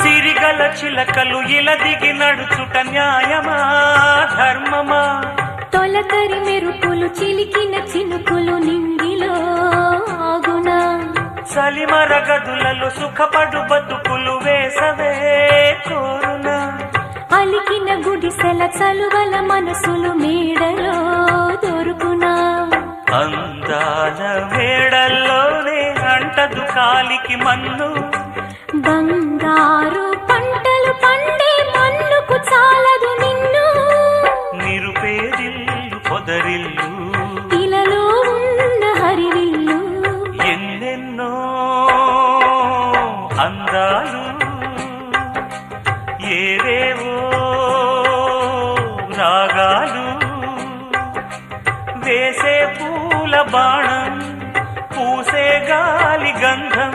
సిరిగల చిలకలు ఇలా దిగి నడుచుట న్యాయమా ధర్మమా? తొలకరి మెరుపులు చిలికిన చినుకులు నింగిలో ఆగునా? చలిమర గదులలో సుఖపడు బతుకులు వేసవే కోరునా? అలికిన గుడిసెల చలువల మనసులు మేడలో దొరుకునా? అందాల మేడల్లోనే అంటదు కాలికి మన్ను, బంగారు పంటలు పండే మన్నుకు చాలదు నిన్ను. నిరుపేదిల్లు పొదరిల్లు ఇలలో ఉన్న హరివిల్లు ఎన్నెన్నో అందాలు ఏవేవో రాగాలు వేసే పూల బాణం పూసే గాలి గంధం